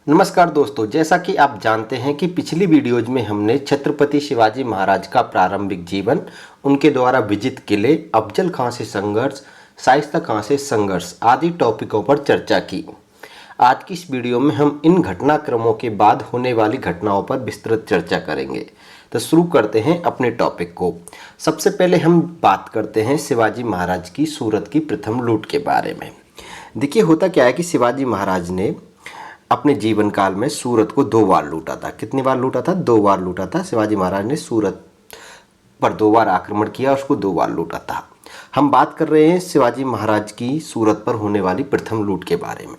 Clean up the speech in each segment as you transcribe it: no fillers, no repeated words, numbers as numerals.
नमस्कार दोस्तों, जैसा कि आप जानते हैं कि पिछली वीडियोज में हमने छत्रपति शिवाजी महाराज का प्रारंभिक जीवन, उनके द्वारा विजित किले, अफजल खां से संघर्ष, शाइस्ता खां से संघर्ष आदि टॉपिकों पर चर्चा की। आज की इस वीडियो में हम इन घटनाक्रमों के बाद होने वाली घटनाओं पर विस्तृत चर्चा करेंगे। तो शुरू करते हैं अपने टॉपिक को। सबसे पहले हम बात करते हैं शिवाजी महाराज की सूरत की प्रथम लूट के बारे में। देखिए, होता क्या है कि शिवाजी महाराज ने अपने जीवन काल में सूरत को 2 बार लूटा था। कितनी बार लूटा था? 2 बार लूटा था। शिवाजी महाराज ने सूरत पर 2 बार आक्रमण किया, उसको 2 बार लूटा था। हम बात कर रहे हैं शिवाजी महाराज की सूरत पर होने वाली प्रथम लूट के बारे में।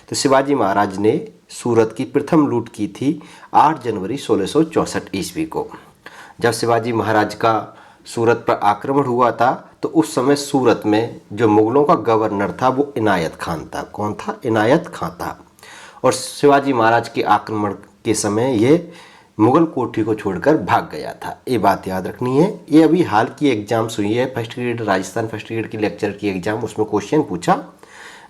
तो शिवाजी महाराज ने सूरत की प्रथम लूट की थी 8 जनवरी 1664 ईस्वी को। जब शिवाजी महाराज का सूरत पर आक्रमण हुआ था तो उस समय सूरत में जो मुगलों का गवर्नर था वो इनायत खान था। कौन था? इनायत खान था। और शिवाजी महाराज के आक्रमण के समय ये मुगल कोठी को छोड़कर भाग गया था। ये बात याद रखनी है। ये अभी हाल की एग्जाम्स हुई है, first grade Rajasthan first grade की लेक्चर की एग्जाम, उसमें क्वेश्चन पूछा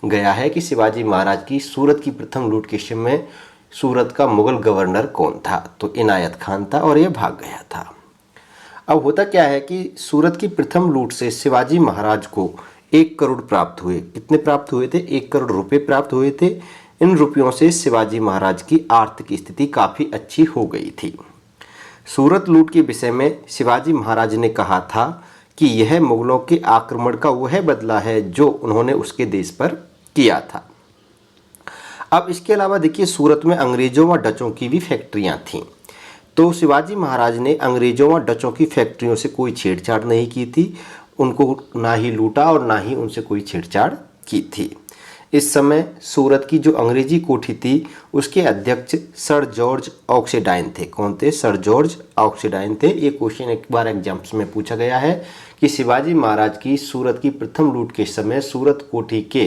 गया है कि शिवाजी महाराज की सूरत की प्रथम लूट के समय सूरत का मुगल गवर्नर कौन था? तो इनायत खान था और ये भाग गया था। अब होता क्या है कि सूरत की प्रथम लूट से शिवाजी महाराज को 1 करोड़ प्राप्त हुए। कितने प्राप्त हुए थे? 1 करोड़ रुपए प्राप्त हुए थे। इन रुपयों से शिवाजी महाराज की आर्थिक स्थिति काफ़ी अच्छी हो गई थी। सूरत लूट के विषय में शिवाजी महाराज ने कहा था कि यह मुगलों के आक्रमण का वह बदला है जो उन्होंने उसके देश पर किया था। अब इसके अलावा देखिए, सूरत में अंग्रेजों व डचों की भी फैक्ट्रियां थीं। तो शिवाजी महाराज ने अंग्रेजों व डचों की फैक्ट्रियों से कोई छेड़छाड़ नहीं की थी, उनको ना ही लूटा और ना ही उनसे कोई छेड़छाड़ की थी। इस समय सूरत की जो अंग्रेजी कोठी थी उसके अध्यक्ष सर जॉर्ज ऑक्सीडाइन थे। कौन थे? सर जॉर्ज ऑक्सीडाइन थे। ये क्वेश्चन एक बार एग्जाम्स में पूछा गया है कि शिवाजी महाराज की सूरत की प्रथम लूट के समय सूरत कोठी के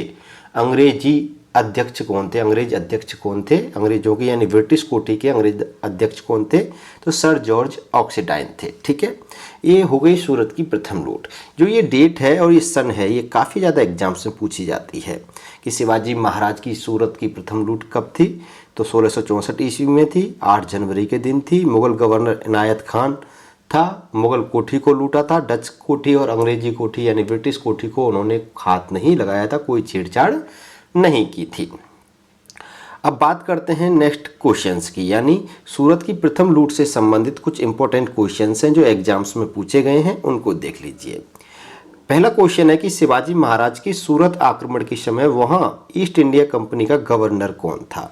अंग्रेजी अध्यक्ष कौन थे? अंग्रेज अध्यक्ष कौन थे? अंग्रेजों के यानी ब्रिटिश कोठी के अंग्रेज अध्यक्ष कौन थे? तो सर जॉर्ज ऑक्सीडाइन थे। ठीक है, ये हो गई सूरत की प्रथम लूट। जो ये डेट है और ये सन है, ये काफ़ी ज़्यादा एग्जाम्स में पूछी जाती है कि शिवाजी महाराज की सूरत की प्रथम लूट कब थी? तो 1664 ईस्वी में थी, 8 जनवरी के दिन थी। मुगल गवर्नर इनायत खान था, मुगल कोठी को लूटा था। डच कोठी और अंग्रेजी कोठी यानी ब्रिटिश कोठी को उन्होंने हाथ नहीं लगाया था, कोई छेड़छाड़ नहीं की थी। अब बात करते हैं नेक्स्ट क्वेश्चंस की, यानी सूरत की प्रथम लूट से संबंधित कुछ इंपॉर्टेंट क्वेश्चंस हैं जो एग्जाम्स में पूछे गए हैं, उनको देख लीजिए। पहला क्वेश्चन है कि शिवाजी महाराज की सूरत आक्रमण के समय वहां ईस्ट इंडिया कंपनी का गवर्नर कौन था?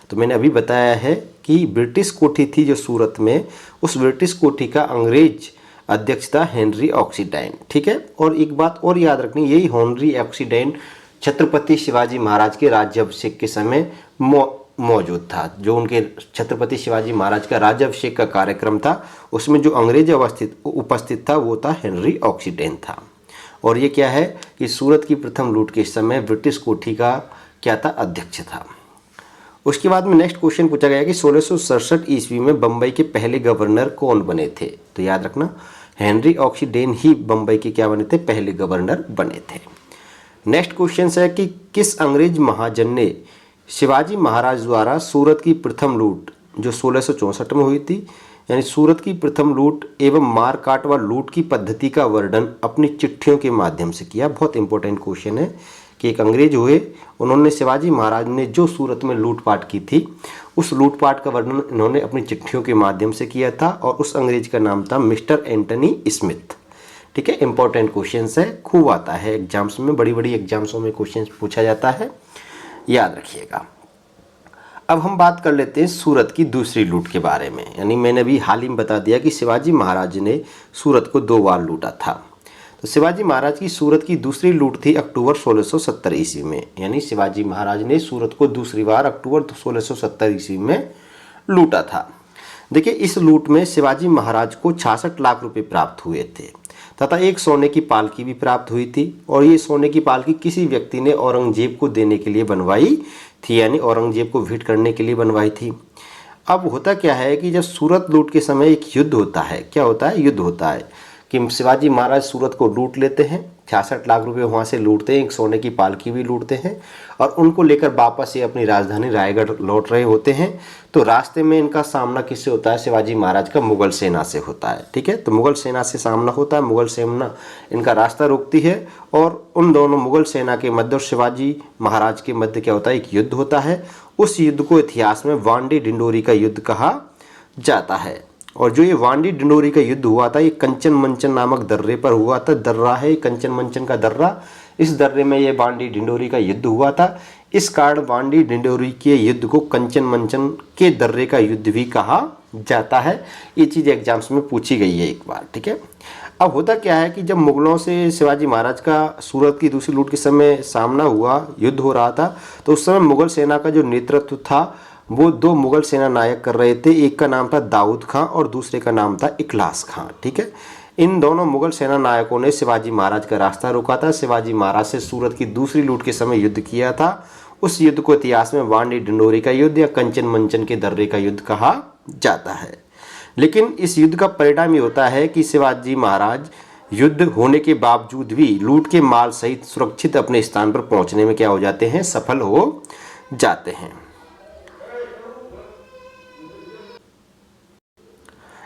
तो मैंने अभी बताया है कि ब्रिटिश कोठी थी जो सूरत में, उस ब्रिटिश कोठी का अंग्रेज अध्यक्ष था हेनरी ऑक्सीडाइन। ठीक है, और एक बात और याद रखनी, यही हेनरी ऑक्सीडाइन छत्रपति शिवाजी महाराज के राज्याभिषेक के समय मौजूद था। जो उनके छत्रपति शिवाजी महाराज का राज्याभिषेक का कार्यक्रम था उसमें जो अंग्रेज उपस्थित था वो था हेनरी ऑक्सीडाइन था। और ये क्या है कि सूरत की प्रथम लूट के समय ब्रिटिश कोठी का क्या था? अध्यक्ष था। उसके बाद में नेक्स्ट क्वेश्चन पूछा गया कि 1667 ईस्वी में बम्बई के पहले गवर्नर कौन बने थे? तो याद रखना, हेनरी ऑक्सीडाइन ही बम्बई के क्या बने थे? पहले गवर्नर बने थे। नेक्स्ट क्वेश्चन है कि किस अंग्रेज महाजन ने शिवाजी महाराज द्वारा सूरत की प्रथम लूट जो 1664 में हुई थी, यानी सूरत की प्रथम लूट एवं मारकाट व लूट की पद्धति का वर्णन अपनी चिट्ठियों के माध्यम से किया? बहुत इंपॉर्टेंट क्वेश्चन है कि एक अंग्रेज हुए, उन्होंने शिवाजी महाराज ने जो सूरत में लूटपाट की थी उस लूटपाट का वर्णन इन्होंने अपनी चिट्ठियों के माध्यम से किया था और उस अंग्रेज का नाम था मिस्टर एंटनी स्मिथ। ठीक है, इंपॉर्टेंट क्वेश्चंस है, खूब आता है एग्जाम्स में, बड़ी बड़ी एग्जाम्सों में क्वेश्चंस पूछा जाता है, याद रखिएगा। अब हम बात कर लेते हैं सूरत की दूसरी लूट के बारे में। यानी मैंने अभी हाल ही में बता दिया कि शिवाजी महाराज ने सूरत को 2 बार लूटा था। तो शिवाजी महाराज की सूरत की दूसरी लूट थी अक्टूबर 1670 ईस्वी में। यानी शिवाजी महाराज ने सूरत को दूसरी बार अक्टूबर 1670 ईस्वी में लूटा था। देखिए, इस लूट में शिवाजी महाराज को 66 लाख रुपए प्राप्त हुए थे तथा एक सोने की पालकी भी प्राप्त हुई थी। और ये सोने की पालकी किसी व्यक्ति ने औरंगजेब को देने के लिए बनवाई थी, यानी औरंगजेब को भेंट करने के लिए बनवाई थी। अब होता क्या है कि जब सूरत लूट के समय एक युद्ध होता है, क्या होता है? युद्ध होता है कि शिवाजी महाराज सूरत को लूट लेते हैं, 66 लाख रुपए वहाँ से लूटते हैं, एक सोने की पालकी भी लूटते हैं और उनको लेकर वापस ये अपनी राजधानी रायगढ़ लौट रहे होते हैं। तो रास्ते में इनका सामना किससे होता है? शिवाजी महाराज का मुगल सेना से होता है। ठीक है, तो मुगल सेना से सामना होता है, मुगल सेना इनका रास्ता रोकती है और उन दोनों मुगल सेना के मध्य और शिवाजी महाराज के मध्य क्या होता है? एक युद्ध होता है। उस युद्ध को इतिहास में वांडी डिंडोरी का युद्ध कहा जाता है। और जो ये वांडी डिंडोरी का युद्ध हुआ था, ये कंचन मंचन नामक दर्रे पर हुआ था। दर्रा है कंचन मंचन का दर्रा, इस दर्रे में ये वांडी डिंडोरी का युद्ध हुआ था। इस कारण वांडी डिंडोरी के युद्ध को कंचन मंचन के दर्रे का युद्ध भी कहा जाता है। ये चीज़ एग्जाम्स में पूछी गई है एक बार। ठीक है, अब होता क्या है कि जब मुगलों से शिवाजी महाराज का सूरत की दूसरी लूट के समय सामना हुआ, युद्ध हो रहा था, तो उस समय मुगल सेना का जो नेतृत्व था वो दो मुगल सेना नायक कर रहे थे। एक का नाम था दाऊद खां और दूसरे का नाम था इखलास खां। ठीक है, इन दोनों मुगल सेना नायकों ने शिवाजी महाराज का रास्ता रोका था, शिवाजी महाराज से सूरत की दूसरी लूट के समय युद्ध किया था। उस युद्ध को इतिहास में वांडी डिंडोरी का युद्ध या कंचन मंचन के दर्रे का युद्ध कहा जाता है। लेकिन इस युद्ध का परिणाम ये होता है कि शिवाजी महाराज युद्ध होने के बावजूद भी लूट के माल सहित सुरक्षित अपने स्थान पर पहुंचने में क्या हो जाते हैं? सफल हो जाते हैं।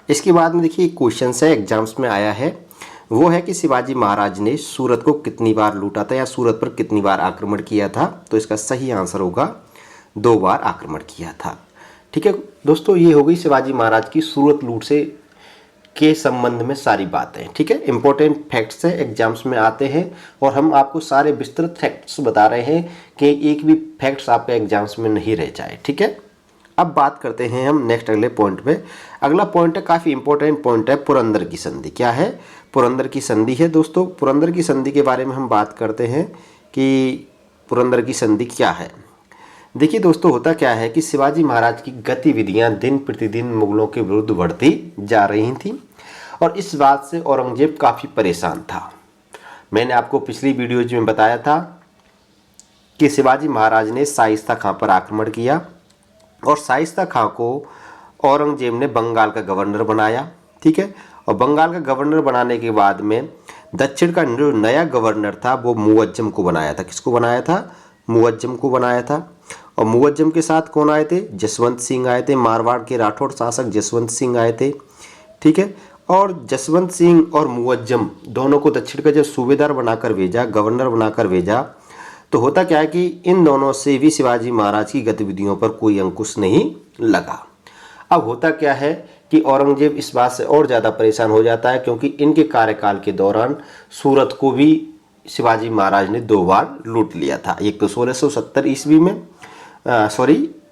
इसके बाद में देखिए एक क्वेश्चन है एग्जाम्स में आया है, वो है कि शिवाजी महाराज ने सूरत को कितनी बार लूटा था या सूरत पर कितनी बार आक्रमण किया था? तो इसका सही आंसर होगा 2 बार आक्रमण किया था। ठीक है दोस्तों, ये हो गई शिवाजी महाराज की सूरत लूट से के संबंध में सारी बातें। ठीक है, इंपॉर्टेंट फैक्ट्स है, एग्जाम्स में आते हैं और हम आपको सारे विस्तृत फैक्ट्स बता रहे हैं कि एक भी फैक्ट्स आपके एग्जाम्स में नहीं रह जाए। ठीक है, अब बात करते हैं हम नेक्स्ट अगले पॉइंट पे। अगला पॉइंट है, काफ़ी इंपॉर्टेंट पॉइंट है, पुरंदर की संधि। क्या है? पुरंदर की संधि है दोस्तों। पुरंदर की संधि के बारे में हम बात करते हैं कि पुरंदर की संधि क्या है। देखिए दोस्तों, होता क्या है कि शिवाजी महाराज की गतिविधियां दिन प्रतिदिन मुगलों के विरुद्ध बढ़ती जा रही थी और इस बात से औरंगजेब काफ़ी परेशान था। मैंने आपको पिछली वीडियोज में बताया था कि शिवाजी महाराज ने शाइस्ता खां पर आक्रमण किया और शाइस्ता खां को औरंगजेब ने बंगाल का गवर्नर बनाया। ठीक है, और बंगाल का गवर्नर बनाने के बाद में दक्षिण का जो नया गवर्नर था वो मुअज्जम को बनाया था। किसको बनाया था? मुअज्जम को बनाया था। और मुअज्जम के साथ कौन आए थे? जसवंत सिंह आए थे, मारवाड़ के राठौड़ शासक जसवंत सिंह आए थे। ठीक है, और जसवंत सिंह और मुअज्जम दोनों को दक्षिण का जब सूबेदार बनाकर भेजा, गवर्नर बनाकर भेजा, तो होता क्या है कि इन दोनों से भी शिवाजी महाराज की गतिविधियों पर कोई अंकुश नहीं लगा। अब होता क्या है कि औरंगजेब इस बात से और ज़्यादा परेशान हो जाता है क्योंकि इनके कार्यकाल के दौरान सूरत को भी शिवाजी महाराज ने 2 बार लूट लिया था। एक तो 1670 ईस्वी में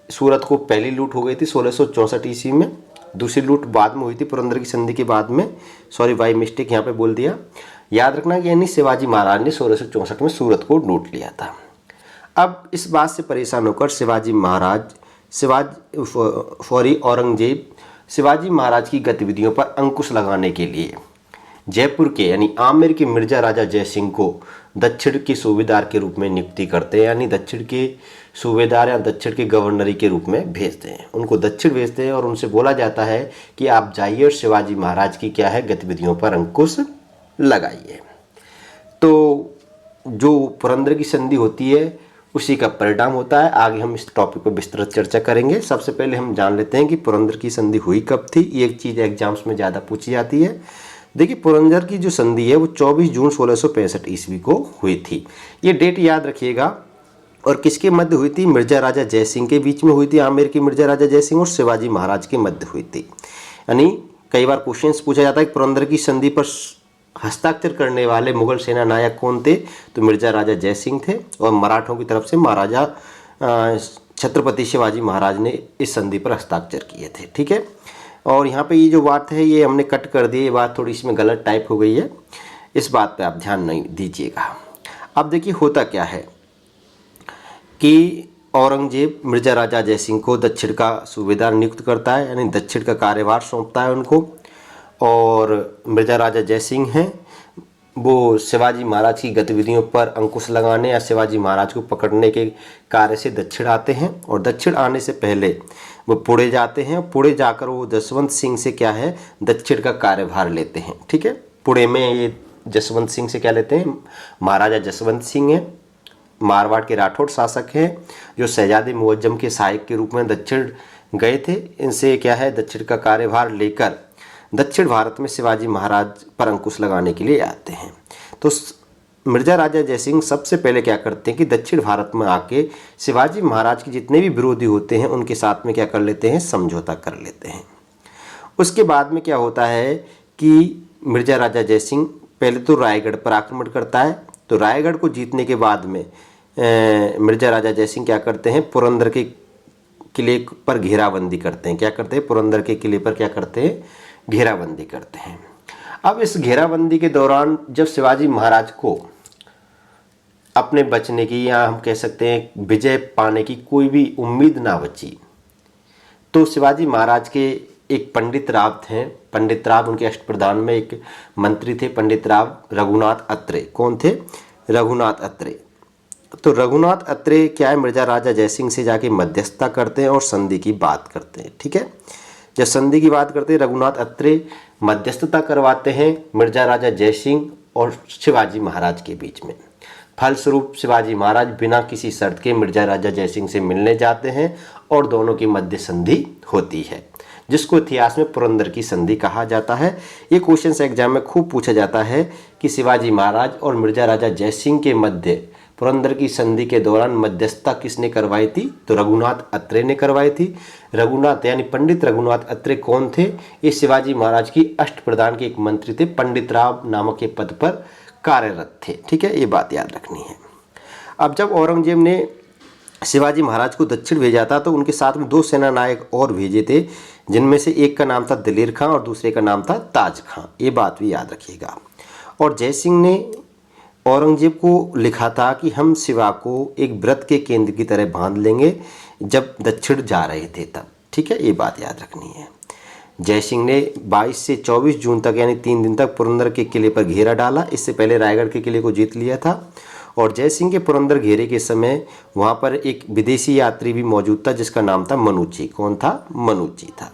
सूरत को पहली लूट हो गई थी 1664 ईस्वी में, दूसरी लूट बाद में हुई थी पुरंदर की संधि के बाद में। बाई मिस्टेक यहाँ पे बोल दिया, याद रखना कि यानी शिवाजी महाराज ने 1664 में सूरत को लूट लिया था। अब इस बात से परेशान होकर औरंगजेब शिवाजी महाराज की गतिविधियों पर अंकुश लगाने के लिए जयपुर के यानी आमेर के मिर्जा राजा जयसिंह को दक्षिण के सूबेदार के रूप में नियुक्ति करते हैं, यानी दक्षिण के सूबेदार या दक्षिण के गवर्नरी के रूप में भेजते हैं। उनको दक्षिण भेजते हैं और उनसे बोला जाता है कि आप जाइए और शिवाजी महाराज की क्या है गतिविधियों पर अंकुश लगाइए। तो जो पुरंदर की संधि होती है उसी का परिणाम होता है। आगे हम इस टॉपिक पर विस्तृत चर्चा करेंगे। सबसे पहले हम जान लेते हैं कि पुरंदर की संधि हुई कब थी। ये एक चीज़ एग्जाम्स में ज़्यादा पूछी जाती है। देखिए, पुरंदर की जो संधि है वो 24 जून 1665 ईस्वी को हुई थी। ये डेट याद रखिएगा। और किसके मध्य हुई थी? मिर्जा राजा जयसिंह के बीच में हुई थी। आमेर के मिर्जा राजा जयसिंह और शिवाजी महाराज के मध्य हुई थी। यानी कई बार क्वेश्चंस पूछा जाता है कि पुरंदर की संधि पर हस्ताक्षर करने वाले मुगल सेना नायक कौन थे? तो मिर्जा राजा जयसिंह थे और मराठों की तरफ से महाराजा छत्रपति शिवाजी महाराज ने इस संधि पर हस्ताक्षर किए थे। ठीक है, और यहाँ पे ये जो बात है ये हमने कट कर दी, ये बात थोड़ी इसमें गलत टाइप हो गई है, इस बात पे आप ध्यान नहीं दीजिएगा। अब देखिए होता क्या है कि औरंगजेब मिर्जा राजा जयसिंह को दक्षिण का सूबेदार नियुक्त करता है, यानी दक्षिण का कार्यभार सौंपता है उनको। और मिर्जा राजा जयसिंह हैं वो शिवाजी महाराज की गतिविधियों पर अंकुश लगाने या शिवाजी महाराज को पकड़ने के कार्य से दक्षिण आते हैं। और दक्षिण आने से पहले वो पुणे जाते हैं। पुणे जाकर वो जसवंत सिंह से क्या है दक्षिण का कार्यभार लेते हैं। ठीक है, पुणे में ये जसवंत सिंह से क्या लेते हैं, महाराजा जसवंत सिंह हैं, मारवाड़ के राठौड़ शासक हैं जो शहजादे मुअज्जम के सहायक के रूप में दक्षिण गए थे। इनसे क्या है, दक्षिण का कार्यभार लेकर दक्षिण भारत में शिवाजी महाराज पर अंकुश लगाने के लिए आते हैं। तो मिर्जा राजा जयसिंह सबसे पहले क्या करते हैं कि दक्षिण भारत में आके शिवाजी महाराज के जितने भी विरोधी होते हैं उनके साथ में क्या कर लेते हैं, समझौता कर लेते हैं। उसके बाद में क्या होता है कि मिर्जा राजा जयसिंह पहले तो रायगढ़ पर आक्रमण करता है। तो रायगढ़ को जीतने के बाद में मिर्जा राजा जयसिंह क्या करते हैं, पुरंदर के किले पर घेराबंदी करते हैं। क्या करते हैं, पुरंदर के किले पर क्या करते हैं, घेराबंदी करते हैं। अब इस घेराबंदी के दौरान जब शिवाजी महाराज को अपने बचने की, या हम कह सकते हैं विजय पाने की कोई भी उम्मीद ना बची, तो शिवाजी महाराज के एक पंडित राव थे, पंडित राव उनके अष्टप्रधान में एक मंत्री थे, पंडित राव रघुनाथ अत्रे। कौन थे, रघुनाथ अत्रे। तो रघुनाथ अत्रे क्या है, मिर्जा राजा जयसिंह से जाके मध्यस्थता करते हैं और संधि की बात करते हैं। ठीक है, जब संधि की बात करते हैं रघुनाथ अत्रे मध्यस्थता करवाते हैं मिर्जा राजा जयसिंह और शिवाजी महाराज के बीच में। फलस्वरूप शिवाजी महाराज बिना किसी शर्त के मिर्जा राजा जयसिंह से मिलने जाते हैं और दोनों की मध्य संधि होती है, जिसको इतिहास में पुरंदर की संधि कहा जाता है। ये क्वेश्चन एग्जाम में खूब पूछा जाता है कि शिवाजी महाराज और मिर्जा राजा जयसिंह के मध्य पुरंदर की संधि के दौरान मध्यस्थता किसने करवाई थी, तो रघुनाथ अत्रे ने करवाई थी। रघुनाथ यानी पंडित रघुनाथ अत्रे कौन थे, ये शिवाजी महाराज की अष्टप्रधान के एक मंत्री थे, पंडित राव नामक के पद पर कार्यरत थे। ठीक है, ये बात याद रखनी है। अब जब औरंगजेब ने शिवाजी महाराज को दक्षिण भेजा था तो उनके साथ में 2 सेना नायक और भेजे थे, जिनमें से एक का नाम था दिलेर खां और दूसरे का नाम था ताज खां। ये बात भी याद रखिएगा। और जयसिंह ने औरंगजेब को लिखा था कि हम शिवा को एक व्रत के केंद्र की तरह बांध लेंगे जब दक्षिण जा रहे थे तब। ठीक है, ये बात याद रखनी है। जयसिंह ने 22 से 24 जून तक यानी 3 दिन तक पुरंदर के किले पर घेरा डाला। इससे पहले रायगढ़ के किले को जीत लिया था। और जयसिंह के पुरंदर घेरे के समय वहाँ पर एक विदेशी यात्री भी मौजूद था जिसका नाम था मनुची। कौन था, मनुची था।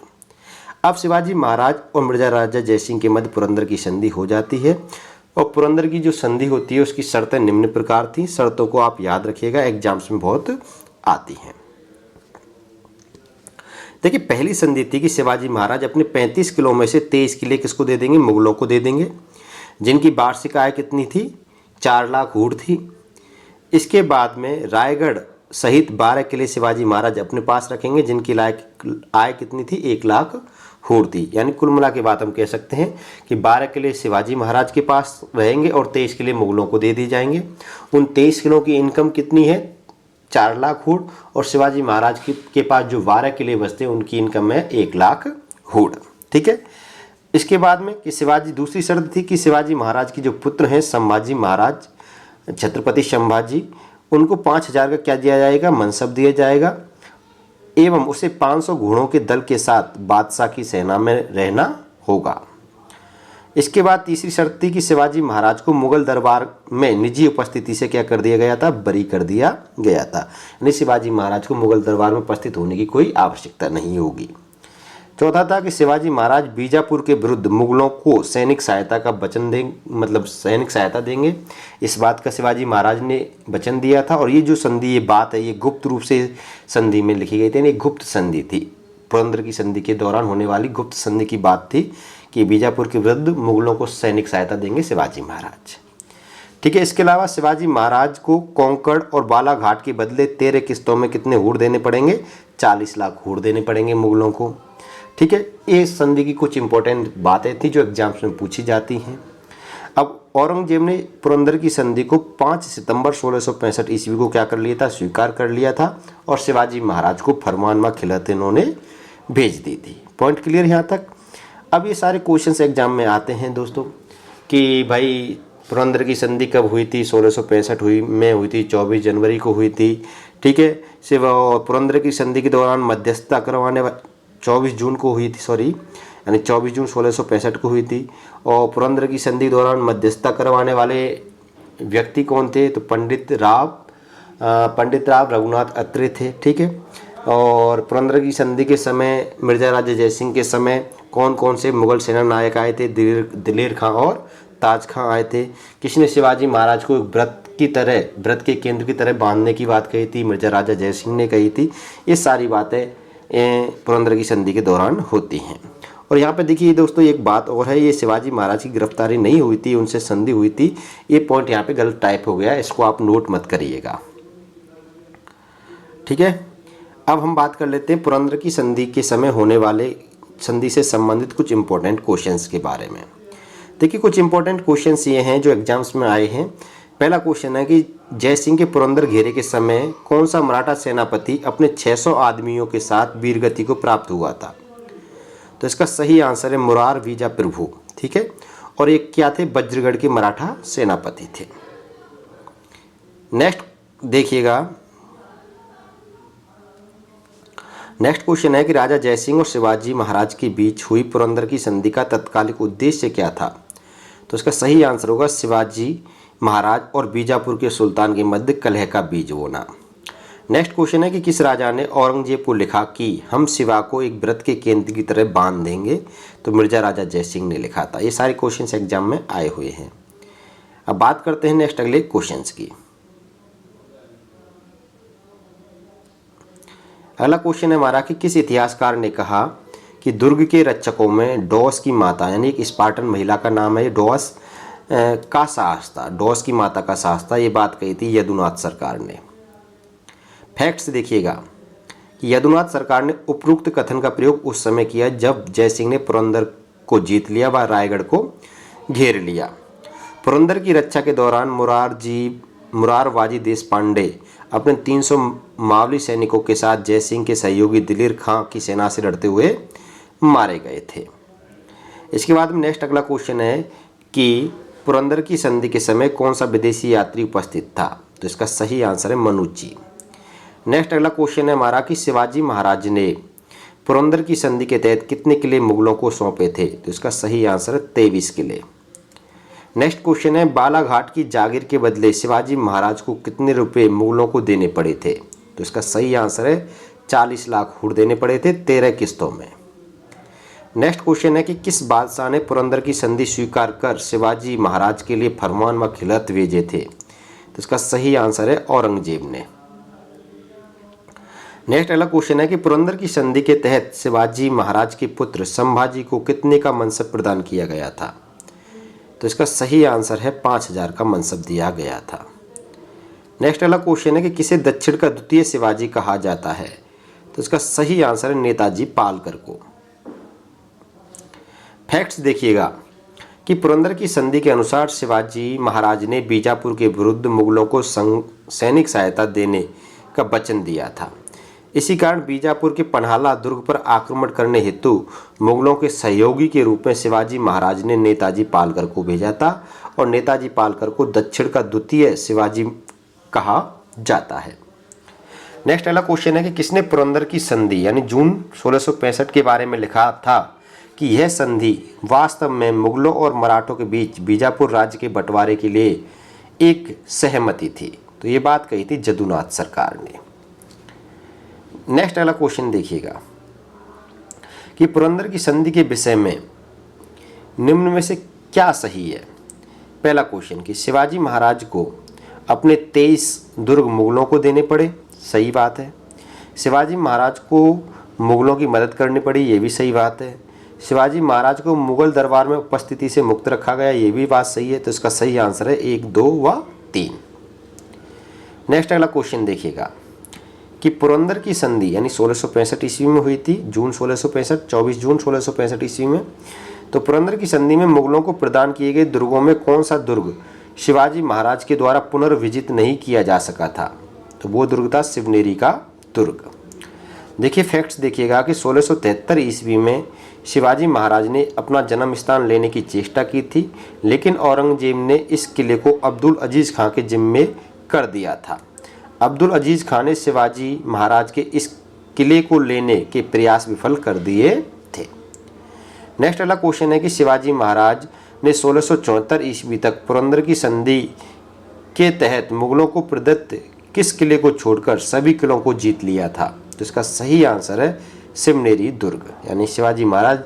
अब शिवाजी महाराज और मिर्जा राजा जयसिंह के मध्य पुरंदर की संधि हो जाती है। और पुरंदर की जो संधि होती है उसकी शर्तें निम्न प्रकार थी। शर्तों को आप याद रखिएगा, एग्जाम्स में बहुत आती हैं। देखिए, पहली संधि थी कि शिवाजी महाराज अपने 35 किलो में से 23 किले किसको दे देंगे, मुगलों को दे देंगे, जिनकी वार्षिक आय कितनी थी, 4 लाख हुड़ थी। इसके बाद में रायगढ़ सहित 12 किले शिवाजी महाराज अपने पास रखेंगे, जिनकी आय कितनी थी, 1 लाख हुड़ थी। यानी कुल मिला के बात हम कह सकते हैं कि 12 किले शिवाजी महाराज के पास रहेंगे और 23 किले मुगलों को दे दिए जाएंगे। उन 23 किलों की इनकम कितनी है, 4 लाख हुड़, और शिवाजी महाराज के पास जो 12 किले बचते हैं उनकी इनकम है 1 लाख हुड़। ठीक है, इसके बाद में कि दूसरी शर्त थी कि शिवाजी महाराज के जो पुत्र हैं संभाजी महाराज, छत्रपति संभाजी, उनको 5000 का क्या दिया जाएगा, मनसब दिया जाएगा, एवं उसे 500 घोड़ों के दल के साथ बादशाह की सेना में रहना होगा। इसके बाद तीसरी शर्त थी कि शिवाजी महाराज को मुगल दरबार में निजी उपस्थिति से क्या कर दिया गया था, बरी कर दिया गया था। यानी शिवाजी महाराज को मुगल दरबार में उपस्थित होने की कोई आवश्यकता नहीं होगी। चौथा था कि शिवाजी महाराज बीजापुर के विरुद्ध मुगलों को सैनिक सहायता का वचन देंगे, मतलब सैनिक सहायता देंगे। इस बात का शिवाजी महाराज ने वचन दिया था। और ये जो संधि, ये बात है, ये गुप्त रूप से संधि में लिखी गई थी, ये गुप्त संधि थी। पुरंदर की संधि के दौरान होने वाली गुप्त संधि की बात थी कि बीजापुर के विरुद्ध मुगलों को सैनिक सहायता देंगे शिवाजी महाराज। ठीक है, इसके अलावा शिवाजी महाराज को कोंकण और बालाघाट के बदले 13 किस्तों में कितने हुड़ देने पड़ेंगे, 40 लाख हुड़ देने पड़ेंगे मुगलों को। ठीक है, ये संधि की कुछ इंपॉर्टेंट बातें थी जो एग्जाम्स में पूछी जाती हैं। अब औरंगजेब ने पुरंदर की संधि को 5 सितंबर 1665 ईस्वी को क्या कर लिया था, स्वीकार कर लिया था, और शिवाजी महाराज को फरमानवा खिलत इन्होंने भेज दी थी। पॉइंट क्लियर यहाँ तक। अब ये सारे क्वेश्चंस एग्जाम में आते हैं दोस्तों कि भाई पुरंदर की संधि कब हुई थी, 1665 में हुई थी, 24 जनवरी को हुई थी। ठीक है, पुरंदर की संधि के दौरान मध्यस्थता करवाने 24 जून को हुई थी, यानी 24 जून 1665 को हुई थी। और पुरंदर की संधि के दौरान मध्यस्थता करवाने वाले व्यक्ति कौन थे, तो पंडित राव रघुनाथ अत्रे थे। ठीक है, और पुरंदर की संधि के समय मिर्जा राजा जयसिंह के समय कौन कौन से मुगल सेना नायक आए थे, दिलेर खां और ताज खां आए थे, किसने शिवाजी महाराज को व्रत के केंद्र की तरह बांधने की बात कही थी, मिर्जा राजा जय सिंह ने कही थी। ये सारी बातें पुरंदर की संधि के दौरान होती हैं। और यहाँ पे देखिए दोस्तों एक बात और है, ये शिवाजी महाराज की गिरफ्तारी नहीं हुई थी, उनसे संधि हुई थी। ये पॉइंट यहाँ पे गलत टाइप हो गया, इसको आप नोट मत करिएगा, ठीक है। अब हम बात कर लेते हैं पुरंदर की संधि के समय होने वाले संधि से संबंधित कुछ इंपॉर्टेंट क्वेश्चंस के बारे में। देखिए कुछ इंपॉर्टेंट क्वेश्चंस ये हैं जो एग्जाम्स में आए हैं। पहला क्वेश्चन है कि जय सिंह के पुरंदर घेरे के समय कौन सा मराठा सेनापति अपने 600 आदमियों के साथ वीरगति को प्राप्त हुआ था? तो इसका सही आंसर है मुरार वीजा प्रभु, ठीक है। और एक क्या थे? वज्रगढ़ के मराठा सेनापति थे। नेक्स्ट देखिएगा, नेक्स्ट क्वेश्चन है कि राजा जयसिंह और शिवाजी महाराज के बीच हुई पुरंदर की संधि का तत्कालिक उद्देश्य क्या था? तो इसका सही आंसर होगा शिवाजी महाराज और बीजापुर के सुल्तान के मध्य कलह का बीज बोना। नेक्स्ट क्वेश्चन है कि किस राजा ने औरंगजेब को लिखा कि हम शिवा को एक व्रत के केंद्र की तरह बांध देंगे? तो मिर्जा राजा जयसिंह ने लिखा था। ये सारे क्वेश्चंस एग्जाम में आए हुए हैं। अब बात करते हैं नेक्स्ट अगले क्वेश्चंस की। अगला क्वेश्चन है हमारा कि किस इतिहासकार ने कहा कि दुर्ग के रक्षकों में डॉस की माता यानी एक स्पार्टन महिला का नाम है डॉस का साहस था, डॉस की माता का साहस था। ये बात कही थी यदुनाथ सरकार ने। फैक्ट्स देखिएगा कि यदुनाथ सरकार ने उपरोक्त कथन का प्रयोग उस समय किया जब जयसिंह ने पुरंदर को जीत लिया व रायगढ़ को घेर लिया। पुरंदर की रक्षा के दौरान मुरारबाजी देशपांडे अपने 300 मावली सैनिकों के साथ जयसिंह के सहयोगी दिलीर खां की सेना से लड़ते हुए मारे गए थे। इसके बाद में नेक्स्ट अगला क्वेश्चन है कि पुरंदर की संधि के समय कौन सा विदेशी यात्री उपस्थित था? तो इसका सही आंसर है मनुज जी। नेक्स्ट अगला क्वेश्चन है हमारा कि शिवाजी महाराज ने पुरंदर की संधि के तहत कितने किले मुगलों को सौंपे थे? तो इसका सही आंसर है 23 किले। नेक्स्ट क्वेश्चन है बालाघाट की जागीर के बदले शिवाजी महाराज को कितने रुपए मुगलों को देने पड़े थे? तो इसका सही आंसर है 40 लाख हुर देने पड़े थे 13 किस्तों में। नेक्स्ट क्वेश्चन है कि किस बादशाह ने पुरंदर की संधि स्वीकार कर शिवाजी महाराज के लिए फरमान व खिलत भेजे थे? तो इसका सही आंसर है औरंगजेब ने। नेक्स्ट अगला क्वेश्चन है कि पुरंदर की संधि के तहत शिवाजी महाराज के पुत्र संभाजी को कितने का मनसब प्रदान किया गया था? तो इसका सही आंसर है 5000 का मनसब दिया गया था। नेक्स्ट अगला क्वेश्चन है कि किसे दक्षिण का द्वितीय शिवाजी कहा जाता है? तो इसका सही आंसर है नेताजी पालकर को। फैक्ट्स देखिएगा कि पुरंदर की संधि के अनुसार शिवाजी महाराज ने बीजापुर के विरुद्ध मुगलों को सैनिक सहायता देने का वचन दिया था। इसी कारण बीजापुर के पन्हाला दुर्ग पर आक्रमण करने हेतु मुगलों के सहयोगी के रूप में शिवाजी महाराज ने नेताजी पालकर को भेजा था और नेताजी पालकर को दक्षिण का द्वितीय शिवाजी कहा जाता है। नेक्स्ट अगला क्वेश्चन है कि किसने पुरंदर की संधि यानी जून 1665 के बारे में लिखा था कि यह संधि वास्तव में मुगलों और मराठों के बीच बीजापुर राज्य के बंटवारे के लिए एक सहमति थी? तो ये बात कही थी यदुनाथ सरकार ने। नेक्स्ट अगला क्वेश्चन देखिएगा कि पुरंदर की संधि के विषय में निम्न में से क्या सही है? पहला क्वेश्चन कि शिवाजी महाराज को अपने 23 दुर्ग मुगलों को देने पड़े, सही बात है। शिवाजी महाराज को मुगलों की मदद करनी पड़ी, ये भी सही बात है। शिवाजी महाराज को मुगल दरबार में उपस्थिति से मुक्त रखा गया, ये भी बात सही है। तो इसका सही आंसर है 1, 2 व 3। नेक्स्ट अगला क्वेश्चन देखिएगा कि पुरंदर की संधि यानी 1665 ईस्वी में हुई थी, जून 1665, 24 जून 1665 ईस्वी में। तो पुरंदर की संधि में मुगलों को प्रदान किए गए दुर्गों में कौन सा दुर्ग शिवाजी महाराज के द्वारा पुनर्विजित नहीं किया जा सका था? तो वो दुर्ग था शिवनेरी का दुर्ग। देखिए फैक्ट्स देखिएगा कि 1673 ईस्वी में शिवाजी महाराज ने अपना जन्म स्थान लेने की चेष्टा की थी, लेकिन औरंगजेब ने इस किले को अब्दुल अजीज खां के जिम्मे कर दिया था। अब्दुल अजीज खान ने शिवाजी महाराज के इस किले को लेने के प्रयास विफल कर दिए थे। नेक्स्ट अगला क्वेश्चन है कि शिवाजी महाराज ने 1674 ईस्वी तक पुरंदर की संधि के तहत मुगलों को प्रदत्त किस किले को छोड़कर सभी किलों को जीत लिया था? तो इसका सही आंसर है शिवनेरी दुर्ग। यानी शिवाजी महाराज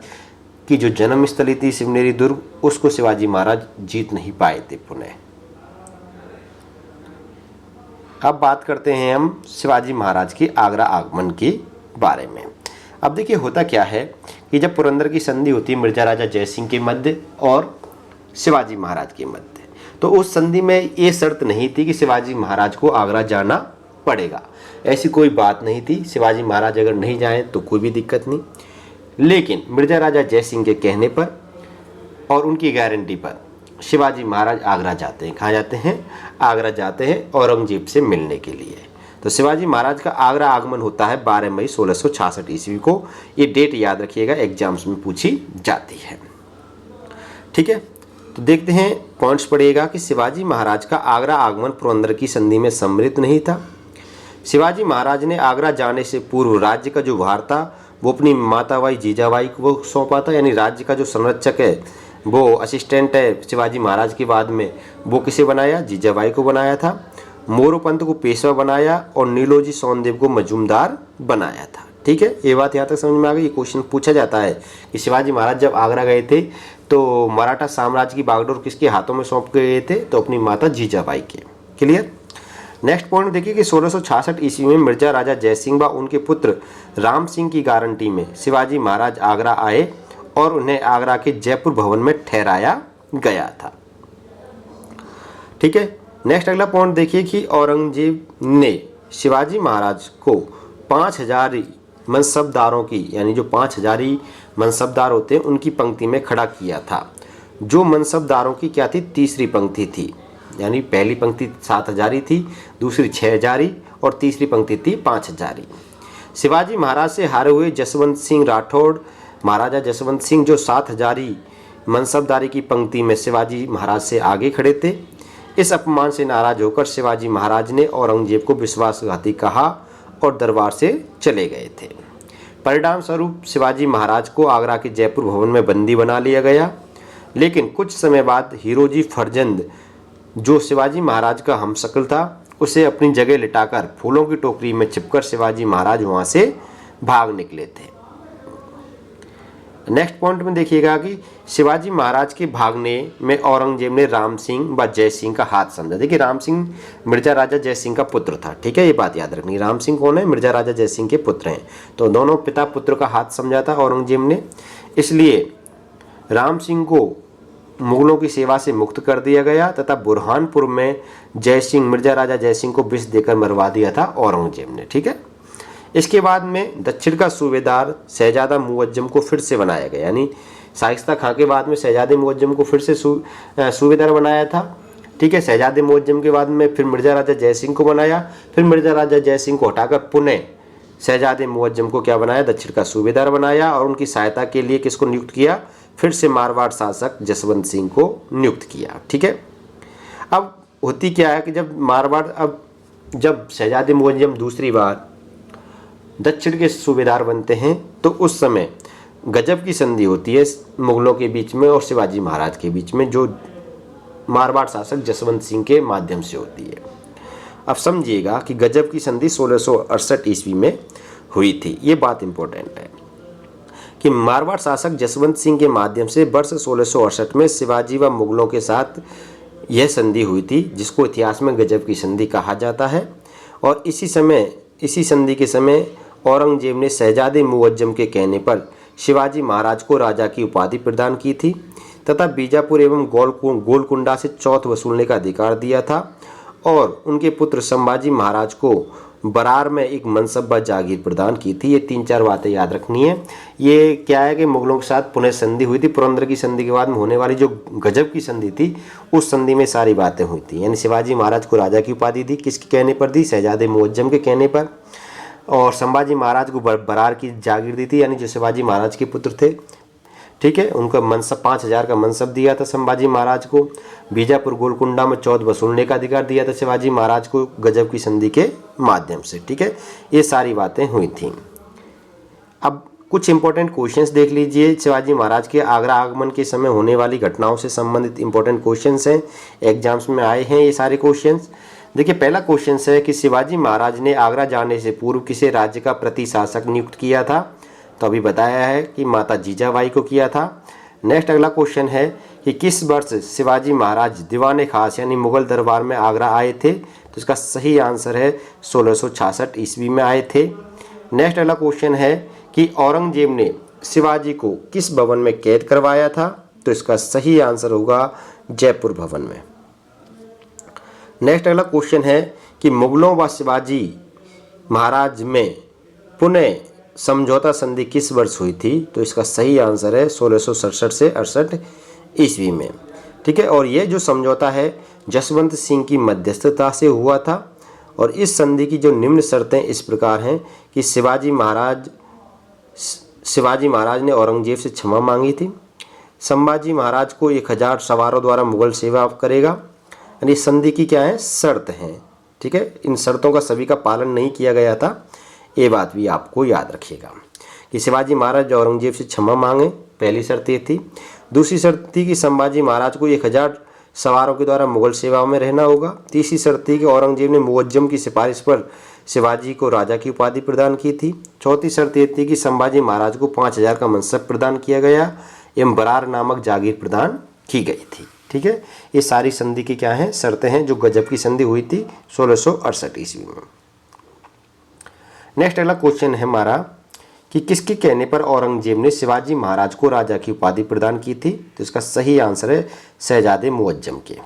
की जो जन्म स्थली थी शिवनेरी दुर्ग, उसको शिवाजी महाराज जीत नहीं पाए थे पुनः। अब बात करते हैं हम शिवाजी महाराज के आगरा आगमन के बारे में। अब देखिए होता क्या है कि जब पुरंदर की संधि होती है मिर्जा राजा जयसिंह के मध्य और शिवाजी महाराज के मध्य, तो उस संधि में ये शर्त नहीं थी कि शिवाजी महाराज को आगरा जाना पड़ेगा, ऐसी कोई बात नहीं थी। शिवाजी महाराज अगर नहीं जाएं तो कोई भी दिक्कत नहीं, लेकिन मिर्जा राजा जयसिंह के कहने पर और उनकी गारंटी पर शिवाजी महाराज आगरा जाते हैं। कहाँ जाते हैं? आगरा जाते हैं औरंगजेब से मिलने के लिए। तो शिवाजी महाराज का आगरा आगमन होता है 12 मई 1666 ईस्वी को। ये डेट याद रखिएगा, एग्जाम्स में पूछी जाती है। ठीक है, तो देखते हैं पॉइंट्स पढ़िएगा कि शिवाजी महाराज का आगरा आगमन पुरंदर की संधि में सम्मिलित नहीं था। शिवाजी महाराज ने आगरा जाने से पूर्व राज्य का जो भार था वो अपनी माताबाई जीजाबाई को सौंपा था, यानी राज्य का जो संरक्षक है वो असिस्टेंट है शिवाजी महाराज के बाद में वो किसे बनाया? जीजाबाई को बनाया था। मोरोपंत को पेशवा बनाया और नीलोजी सोनदेव को मजूमदार बनाया था। ठीक है, ये बात यहाँ तक समझ में आ गई। ये क्वेश्चन पूछा जाता है कि शिवाजी महाराज जब आगरा गए थे तो मराठा साम्राज्य की बागडोर किसके हाथों में सौंप गए थे? तो अपनी माता जीजाबाई के। क्लियर। नेक्स्ट पॉइंट देखिए कि 1666 ईस्वी में मिर्जा राजा जयसिंह व उनके पुत्र राम सिंह की गारंटी में शिवाजी महाराज आगरा आए और उन्हें आगरा के जयपुर भवन में ठहराया गया था। ठीक है, नेक्स्ट अगला पॉइंट देखिए कि औरंगजेब ने शिवाजी महाराज को 5000 मनसबदारों की, यानी जो 5000 मनसबदार होते हैं उनकी पंक्ति में खड़ा किया था। जो मनसबदारों की क्या थी? तीसरी पंक्ति थी, यानी पहली पंक्ति 7000 थी, दूसरी 6000 और तीसरी पंक्ति थी 5000। शिवाजी महाराज से हारे हुए जसवंत सिंह राठौड़ महाराजा जसवंत सिंह जो 7000 मनसबदारी की पंक्ति में शिवाजी महाराज से आगे खड़े थे। इस अपमान से नाराज होकर शिवाजी महाराज ने औरंगजेब को विश्वासघाती कहा और दरबार से चले गए थे। परिणाम स्वरूप शिवाजी महाराज को आगरा के जयपुर भवन में बंदी बना लिया गया। लेकिन कुछ समय बाद हीरोजी फरजंद जो शिवाजी महाराज का हमशक्ल था उसे अपनी जगह लिटाकर फूलों की टोकरी में छिपकर शिवाजी महाराज वहां से भाग निकले थे। नेक्स्ट पॉइंट में देखिएगा कि शिवाजी महाराज के भागने में औरंगजेब ने राम सिंह व जय सिंह का हाथ समझा। देखिए राम सिंह मिर्जा राजा जय सिंह का पुत्र था। ठीक है, ये बात याद रखनी। राम सिंह कौन है? मिर्जा राजा जय सिंह के पुत्र हैं। तो दोनों पिता पुत्र का हाथ समझा था औरंगजेब ने, इसलिए राम सिंह को मुगलों की सेवा से मुक्त कर दिया गया तथा बुरहानपुर में जय सिंह मिर्जा राजा जय सिंह को विष देकर मरवा दिया था औरंगजेब ने। ठीक है, इसके बाद में दक्षिण का सूबेदार शहजादा मुअज्जम को फिर से बनाया गया, यानी शाइस्ता खां के बाद में शहजादे मुअज्जम को फिर से सूबेदार बनाया था। ठीक है, शहजादे मुअज्जम के बाद में फिर मिर्जा राजा जय सिंह को बनाया, फिर मिर्जा राजा जय सिंह को हटाकर पुनः शहजादे मुअज्जम को क्या बनाया? दक्षिण का सूबेदार बनाया और उनकी सहायता के लिए किसको नियुक्त किया? फिर से मारवाड़ शासक जसवंत सिंह को नियुक्त किया। ठीक है, अब होती क्या है कि जब शहजादे मुअज्जम दूसरी बार दक्षिण के सूबेदार बनते हैं तो उस समय गजब की संधि होती है मुगलों के बीच में और शिवाजी महाराज के बीच में, जो मारवाड़ शासक जसवंत सिंह के माध्यम से होती है। अब समझिएगा कि गजब की संधि 1668 ईस्वी में हुई थी। ये बात इंपॉर्टेंट है कि मारवाड़ शासक जसवंत सिंह के माध्यम से वर्ष 1668 में शिवाजी व मुगलों के साथ यह संधि हुई थी, जिसको इतिहास में गजब की संधि कहा जाता है। और इसी संधि के समय औरंगजेब ने शहजादे मुअज्जम के कहने पर शिवाजी महाराज को राजा की उपाधि प्रदान की थी तथा बीजापुर एवं गोलकुंडा से चौथ वसूलने का अधिकार दिया था और उनके पुत्र संभाजी महाराज को बरार में एक मनसब व जागीर प्रदान की थी। ये 3-4 बातें याद रखनी है। ये क्या है कि मुगलों के साथ पुनः संधि हुई थी। पुरंदर की संधि के बाद में होने वाली जो गजब की संधि थी उस संधि में सारी बातें हुई थी, यानी शिवाजी महाराज को राजा की उपाधि दी, किसके कहने पर दी? शहजादे मुअज्जम के कहने पर। और संभाजी महाराज को बरार की जागीर दी थी, यानी जो शिवाजी महाराज के पुत्र थे। ठीक है, उनका मनसब 5000 का मनसब दिया था संभाजी महाराज को। बीजापुर गोलकुंडा में चौथ वसूलने का अधिकार दिया था शिवाजी महाराज को गजब की संधि के माध्यम से। ठीक है, ये सारी बातें हुई थी। अब कुछ इंपॉर्टेंट क्वेश्चंस देख लीजिए। शिवाजी महाराज के आगरा आगमन के समय होने वाली घटनाओं से संबंधित इंपॉर्टेंट क्वेश्चंस हैं, एग्जाम्स में आए हैं ये सारे क्वेश्चंस। देखिए पहला क्वेश्चन है कि शिवाजी महाराज ने आगरा जाने से पूर्व किसे राज्य का प्रति शासक नियुक्त किया था? तो अभी बताया है कि माता जीजाबाई को किया था। नेक्स्ट अगला क्वेश्चन है कि किस वर्ष शिवाजी महाराज दीवाने खास यानी मुगल दरबार में आगरा आए थे? तो इसका सही आंसर है 1666 ईस्वी में आए थे। नेक्स्ट अगला क्वेश्चन है कि औरंगजेब ने शिवाजी को किस भवन में कैद करवाया था? तो इसका सही आंसर होगा जयपुर भवन में। नेक्स्ट अगला क्वेश्चन है कि मुगलों व शिवाजी महाराज में पुनः समझौता संधि किस वर्ष हुई थी? तो इसका सही आंसर है 1667 से 68 ईस्वी में। ठीक है, और ये जो समझौता है जसवंत सिंह की मध्यस्थता से हुआ था और इस संधि की जो निम्न शर्तें इस प्रकार हैं कि शिवाजी महाराज ने औरंगजेब से क्षमा मांगी थी। संभाजी महाराज को 1000 सवारों द्वारा मुगल सेवा करेगा। यानी संधि की क्या है, शर्त हैं। ठीक है, इन शर्तों का सभी का पालन नहीं किया गया था, ये बात भी आपको याद रखिएगा कि शिवाजी महाराज औरंगजेब से क्षमा मांगे, पहली शर्त ये थी। दूसरी शर्त थी कि संभाजी महाराज को 1000 सवारों के द्वारा मुगल सेवा में रहना होगा। तीसरी शर्त थी कि औरंगजेब ने मुअज्जम की सिफारिश पर शिवाजी को राजा की उपाधि प्रदान की थी। चौथी शर्त ये थी कि संभाजी महाराज को 5000 का मनसब प्रदान किया गया एवं बरार नामक जागीर प्रदान की गई थी। ठीक है, ये सारी संधि की क्या है, शर्तें हैं जो गजब की संधि हुई थी 1668 ईस्वी में। नेक्स्ट अगला क्वेश्चन है हमारा कि किसके कहने पर औरंगजेब ने शिवाजी महाराज को राजा की उपाधि प्रदान की थी? तो इसका सही आंसर है शहजादे मुअज्जम के।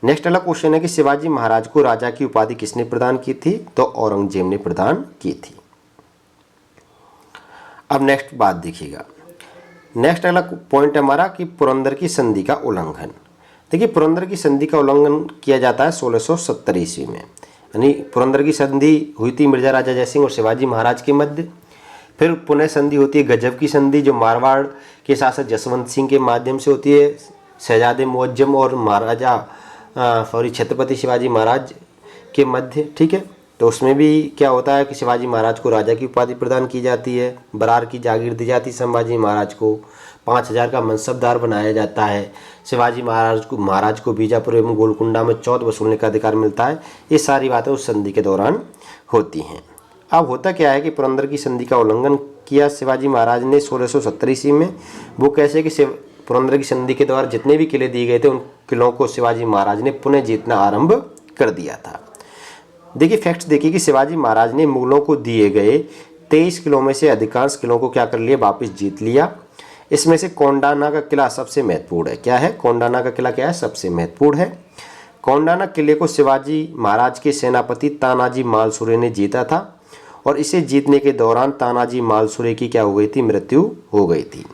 नेक्स्ट अगला क्वेश्चन है कि शिवाजी महाराज को राजा की उपाधि किसने प्रदान की थी? तो औरंगजेब ने प्रदान की थी। अब नेक्स्ट बात देखिएगा, नेक्स्ट अगला पॉइंट है हमारा कि पुरंदर की संधि का उल्लंघन। देखिए, पुरंदर की संधि का उल्लंघन किया जाता है 1670 ईस्वी में। यानी पुरंदर की संधि हुई थी मिर्जा राजा जयसिंह और शिवाजी महाराज के मध्य। फिर पुनः संधि होती है गजब की संधि, जो मारवाड़ के शासक जसवंत सिंह के माध्यम से होती है शहजादे मुअज्जम और छत्रपति शिवाजी महाराज के मध्य। ठीक है, तो उसमें भी क्या होता है कि शिवाजी महाराज को राजा की उपाधि प्रदान की जाती है, बरार की जागीर दी जाती है संभाजी महाराज को, 5000 का मनसबदार बनाया जाता है, शिवाजी महाराज को बीजापुर एवं गोलकुंडा में चौथ वसूलने का अधिकार मिलता है। ये सारी बातें उस संधि के दौरान होती हैं। अब होता क्या है कि पुरंदर की संधि का उल्लंघन किया शिवाजी महाराज ने 1670 ईस्वी में। वो कैसे कि पुरंदर की संधि के द्वारा जितने भी किले दिए गए थे उन किलों को शिवाजी महाराज ने पुनः जीतना आरंभ कर दिया था। देखिए फैक्ट्स देखिए कि शिवाजी महाराज ने मुगलों को दिए गए 23 किलों में से अधिकांश किलों को क्या कर लिया, वापस जीत लिया। इसमें से कोंडाना का किला सबसे महत्वपूर्ण है। क्या है, कोंडाना का किला क्या है, सबसे महत्वपूर्ण है। कोंडाना किले को शिवाजी महाराज के सेनापति तानाजी मालसुरे ने जीता था और इसे जीतने के दौरान तानाजी मालसुरे की क्या हो गई थी, मृत्यु हो गई थी।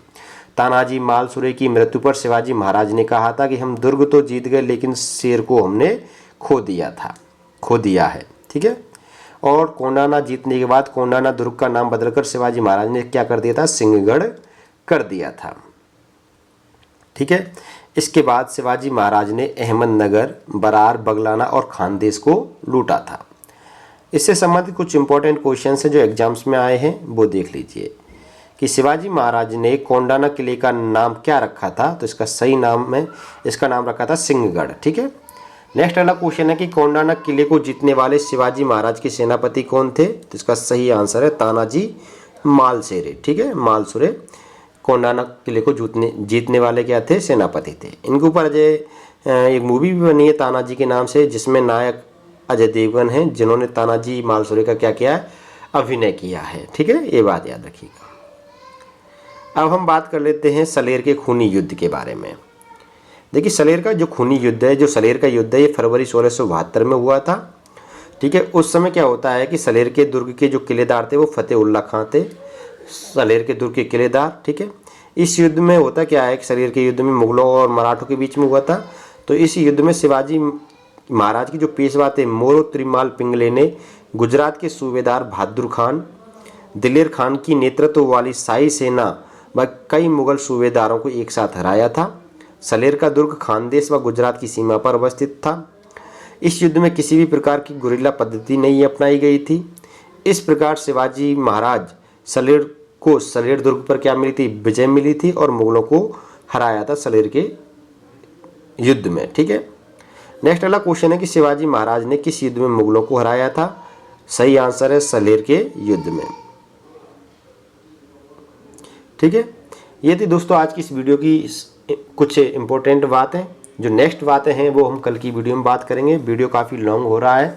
तानाजी मालसुरे की मृत्यु पर शिवाजी महाराज ने कहा था कि हम दुर्ग तो जीत गए लेकिन शेर को हमने खो दिया है। ठीक है, और कोंडाना जीतने के बाद कोंडाना दुर्ग का नाम बदलकर शिवाजी महाराज ने क्या कर दिया था, सिंहगढ़ कर दिया था। ठीक है, इसके बाद शिवाजी महाराज ने अहमदनगर, बरार, बगलाना और खानदेश को लूटा था। इससे संबंधित कुछ इंपॉर्टेंट क्वेश्चंस हैं जो एग्जाम्स में आए हैं, वो देख लीजिए कि शिवाजी महाराज ने कोंडाना किले का नाम क्या रखा था? तो इसका सही नाम है, इसका नाम रखा था सिंहगढ़। ठीक है, नेक्स्ट अगला क्वेश्चन है कि कोंडाना किले को जीतने वाले शिवाजी महाराज के सेनापति कौन थे? तो इसका सही आंसर है तानाजी मालसुरे। ठीक है, मालसुरे कोंडाना किले को जीतने वाले क्या थे, सेनापति थे। इनके ऊपर एक मूवी भी बनी है तानाजी के नाम से, जिसमें नायक अजय देवगन हैं, जिन्होंने तानाजी मालसुरे का क्या किया है, अभिनय किया है। ठीक है, ये बात याद रखिएगा। अब हम बात कर लेते हैं सलेर के खूनी युद्ध के बारे में। देखिए सलेर का जो खूनी युद्ध है, जो सलेर का युद्ध है, ये फरवरी 1672 में हुआ था। ठीक है, उस समय क्या होता है कि सलेर के दुर्ग के जो किलेदार थे वो फतेहुल्ला खां थे, सलेर के दुर्ग के किलेदार। ठीक है, इस युद्ध में होता क्या है कि सलेर के युद्ध में मुगलों और मराठों के बीच में हुआ था। तो इस युद्ध में शिवाजी महाराज के जो पेशवा थे मोरो त्रिमाल पिंगले ने गुजरात के सूबेदार बहादुर खान, दिलेर खान की नेतृत्व वाली शाही सेना व कई मुगल सूबेदारों को एक साथ हराया था। सलेर का दुर्ग खानदेश व गुजरात की सीमा पर अवस्थित था। इस युद्ध में किसी भी प्रकार की गुरिल्ला पद्धति नहीं अपनाई गई थी। इस प्रकार शिवाजी महाराज सलेर दुर्ग पर क्या मिली थी, विजय मिली थी और मुगलों को हराया था सलेर के युद्ध में। ठीक है, नेक्स्ट अगला क्वेश्चन है कि शिवाजी महाराज ने किस युद्ध में मुगलों को हराया था? सही आंसर है सलेर के युद्ध में। ठीक है, ये थी दोस्तों आज की इस वीडियो की कुछ इम्पोर्टेंट बातें। जो नेक्स्ट बातें हैं वो हम कल की वीडियो में बात करेंगे। वीडियो काफ़ी लॉन्ग हो रहा है।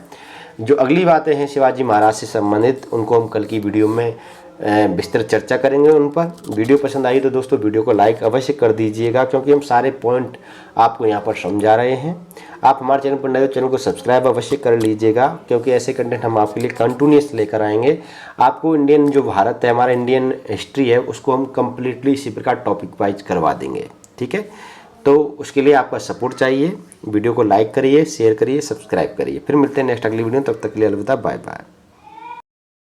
जो अगली बातें हैं शिवाजी महाराज से संबंधित, उनको हम कल की वीडियो में विस्तृत चर्चा करेंगे उन पर। वीडियो पसंद आई तो दोस्तों वीडियो को लाइक अवश्य कर दीजिएगा, क्योंकि हम सारे पॉइंट आपको यहाँ पर समझा रहे हैं। आप हमारे चैनल पर नए तो चैनल को सब्सक्राइब अवश्य कर लीजिएगा, क्योंकि ऐसे कंटेंट हम आपके लिए कंटिन्यूस लेकर आएंगे। आपको इंडियन जो भारत है, हमारा इंडियन हिस्ट्री है, उसको हम कम्प्लीटली इसी प्रकार टॉपिक वाइज करवा देंगे। ठीक है, तो उसके लिए आपका सपोर्ट चाहिए। वीडियो को लाइक करिए, शेयर करिए, सब्सक्राइब करिए। फिर मिलते हैं नेक्स्ट अगली वीडियो में। तब तक के लिए अलविदा, बाय बाय।